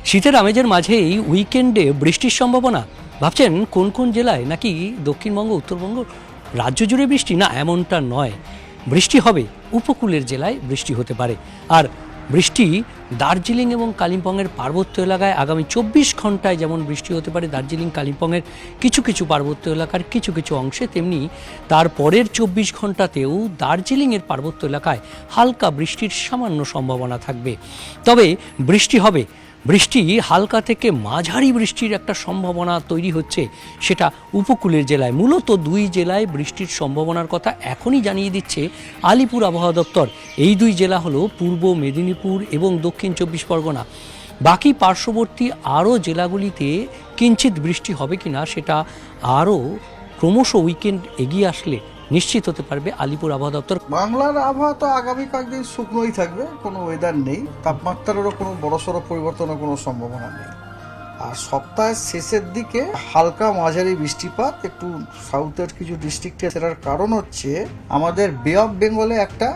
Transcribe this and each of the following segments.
শীতের আমেজের মাঝেই উইকেন্ডে বৃষ্টির সম্ভাবনা। ভাবছেন কোন কোন জেলায়, নাকি দক্ষিণবঙ্গ উত্তরবঙ্গ রাজ্য জুড়ে বৃষ্টি? না, এমনটা নয়। বৃষ্টি হবে, উপকূলের জেলায় বৃষ্টি হতে পারে। আর বৃষ্টি দার্জিলিং এবং কালিম্পংয়ের পার্বত্য এলাকায় আগামী 24 ঘন্টায় যেমন বৃষ্টি হতে পারে দার্জিলিং কালিম্পংয়ের কিছু কিছু পার্বত্য এলাকার কিছু কিছু অংশে, তেমনি তারপরের 24 ঘন্টাতেও দার্জিলিংয়ের পার্বত্য এলাকায় হালকা বৃষ্টির সামান্য সম্ভাবনা থাকবে। তবে বৃষ্টি হবে, বৃষ্টি হালকা থেকে মাঝারি বৃষ্টির একটা সম্ভাবনা তৈরি হচ্ছে, সেটা উপকূলের জেলায়। মূলত দুই জেলায় বৃষ্টির সম্ভাবনার কথা এখনই জানিয়ে দিচ্ছে আলিপুর আবহাওয়া দপ্তর। এই দুই জেলা হলো পূর্ব মেদিনীপুর এবং দক্ষিণ 24 পরগনা। বাকি পার্শ্ববর্তী আরও জেলাগুলিতে কিঞ্চিত বৃষ্টি হবে কিনা সেটা আরও ক্রমশ উইকেন্ড এগিয়ে আসলে নিশ্চিত হতে পারবে আলিপুর আবহাওয়া দপ্তর। বাংলার আবহাওয়া তো আগামী কয়েকদিন শুকনোই থাকবে, কোনো ওয়েদার নেই, তাপমাত্রারও কোনো বড়সড় পরিবর্তনের কোনো সম্ভাবনা নেই। আর সপ্তাহের শেষের দিকে হালকা মাঝারি বৃষ্টিপাত একটু সাউথের কিছু ডিস্ট্রিক্টে, সেটার কারণ হচ্ছে আমাদের বে অফ বেঙ্গলে একটা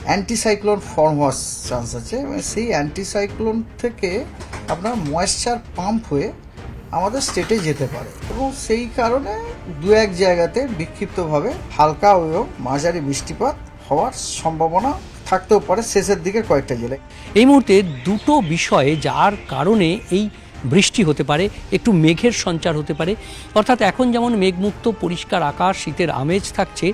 অ্যান্টিসাইক্লোন ফর্ম হওয়ার চান্স আছে। সেই অ্যান্টিসাইক্লোন থেকে আপনার ময়েশ্চার পাম্প হয়ে আমাদের স্টেটে যেতে পারে, এবং সেই কারণে দু এক জায়গাতে বিক্ষিপ্তভাবে হালকা এবং মাঝারি বৃষ্টিপাত হওয়ার সম্ভাবনা থাকতেও পারে শেষের দিকে কয়েকটা জেলায়। এই মুহূর্তে দুটো বিষয়ে যার কারণে এই বৃষ্টি হতে পারে, একটু মেঘের সঞ্চার হতে পারে। অর্থাৎ এখন যেমন মেঘমুক্ত পরিষ্কার আকাশ, শীতের আমেজ থাকছে,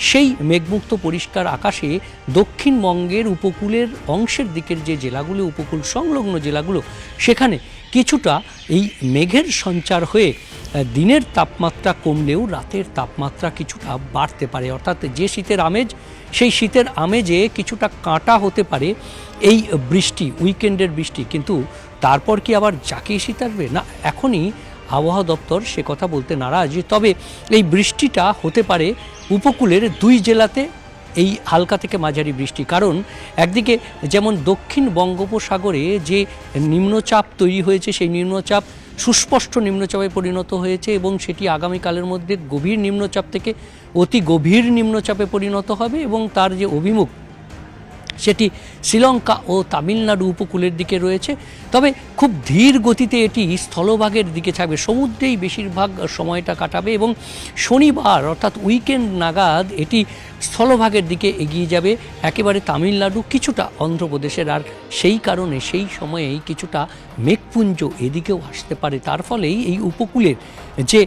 সেই মেঘমুক্ত পরিষ্কার আকাশে দক্ষিণবঙ্গের উপকূলের অংশের দিকের যে জেলাগুলো, উপকূল সংলগ্ন জেলাগুলো, সেখানে কিছুটা এই মেঘের সঞ্চার হয়ে দিনের তাপমাত্রা কমলেও রাতের তাপমাত্রা কিছুটা বাড়তে পারে। অর্থাৎ যে শীতের আমেজ, সেই শীতের আমেজে কিছুটা কাঁটা হতে পারে এই বৃষ্টি, উইকেন্ডের বৃষ্টি। কিন্তু তারপর কি আবার জাঁকিয়ে শীত আসবে? না, এখনই আবহাওয়া দপ্তর সে কথা বলতে নারাজ। তবে এই বৃষ্টিটা হতে পারে উপকূলের দুই জেলাতে, এই হালকা থেকে মাঝারি বৃষ্টি। কারণ একদিকে যেমন দক্ষিণ বঙ্গোপসাগরে যে নিম্নচাপ তৈরি হয়েছে, সেই নিম্নচাপ সুস্পষ্ট নিম্নচাপে পরিণত হয়েছে এবং সেটি আগামীকালের মধ্যে গভীর নিম্নচাপ থেকে অতি গভীর নিম্নচাপে পরিণত হবে, এবং তার যে অভিমুখ সেটি শ্রীলঙ্কা ও তামিলনাড়ু উপকূলের দিকে রয়েছে। তবে খুব ধীর গতিতে এটি স্থলভাগের দিকে থাকবে, সমুদ্রেই বেশিরভাগ সময়টা কাটাবে, এবং শনিবার অর্থাৎ উইকেন্ড নাগাদ এটি স্থলভাগের দিকে এগিয়ে যাবে, একেবারে তামিলনাড়ু, কিছুটা অন্ধ্রপ্রদেশের। আর সেই কারণে সেই সময়েই কিছুটা মেঘপুঞ্জ এদিকেও আসতে পারে। তার ফলেই এই উপকূলের যে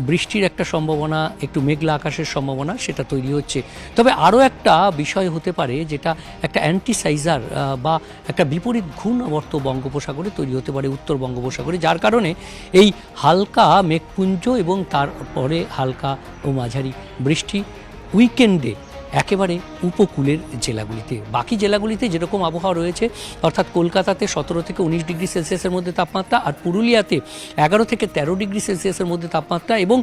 বৃষ্টির একটা সম্ভাবনা, একটু মেঘলা আকাশের সম্ভাবনা, সেটা তৈরি হচ্ছে। তবে আরও একটা বিষয় হতে পারে, যেটা একটা অ্যান্টিসাইজার বা একটা বিপরীত ঘূর্ণাবর্ত বঙ্গোপসাগরে তৈরি হতে পারে উত্তর বঙ্গোপসাগরে, যার কারণে এই হালকা মেঘপুঞ্জ এবং তারপরে হালকা ও মাঝারি বৃষ্টি উইকেন্ডে একেবারে উপকূলের জেলাগুলিতে। বাকি জেলাগুলিতে যেরকম আবহাওয়া রয়েছে, অর্থাৎ কলকাতাতে 17 থেকে 19 ডিগ্রি সেলসিয়াসের মধ্যে তাপমাত্রা, আর পুরুলিয়াতে 11 থেকে 13 ডিগ্রি সেলসিয়াসের মধ্যে তাপমাত্রা, এবং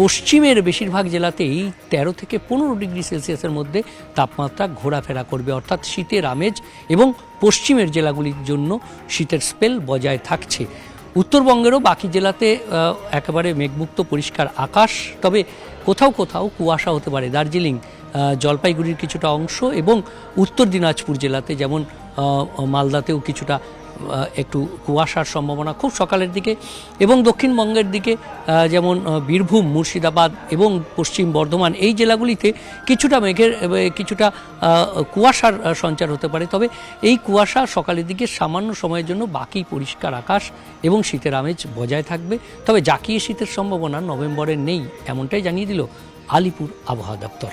পশ্চিমের বেশিরভাগ জেলাতেই 13 থেকে 15 ডিগ্রি সেলসিয়াসের মধ্যে তাপমাত্রা ঘোরাফেরা করবে। অর্থাৎ শীতের আমেজ এবং পশ্চিমের জেলাগুলির জন্য শীতের স্পেল বজায় থাকছে। উত্তরবঙ্গেরও বাকি জেলাতে একেবারে মেঘমুক্ত পরিষ্কার আকাশ, তবে কোথাও কোথাও কুয়াশা হতে পারে। দার্জিলিং, জলপাইগুড়ির কিছুটা অংশ এবং উত্তর দিনাজপুর জেলাতে, যেমন মালদাতেও কিছুটা একটু কুয়াশার সম্ভাবনা খুব সকালের দিকে, এবং দক্ষিণবঙ্গের দিকে যেমন বীরভূম, মুর্শিদাবাদ এবং পশ্চিম বর্ধমান, এই জেলাগুলিতে কিছুটা মেঘের, কিছুটা কুয়াশার সঞ্চার হতে পারে। তবে এই কুয়াশা সকালের দিকে সামান্য সময়ের জন্য, বাকি পরিষ্কার আকাশ এবং শীতের আমেজ বজায় থাকবে। তবে জাঁকিয়ে শীতের সম্ভাবনা নভেম্বরের নেই, এমনটাই জানিয়ে দিল আলিপুর আবহাওয়া দপ্তর।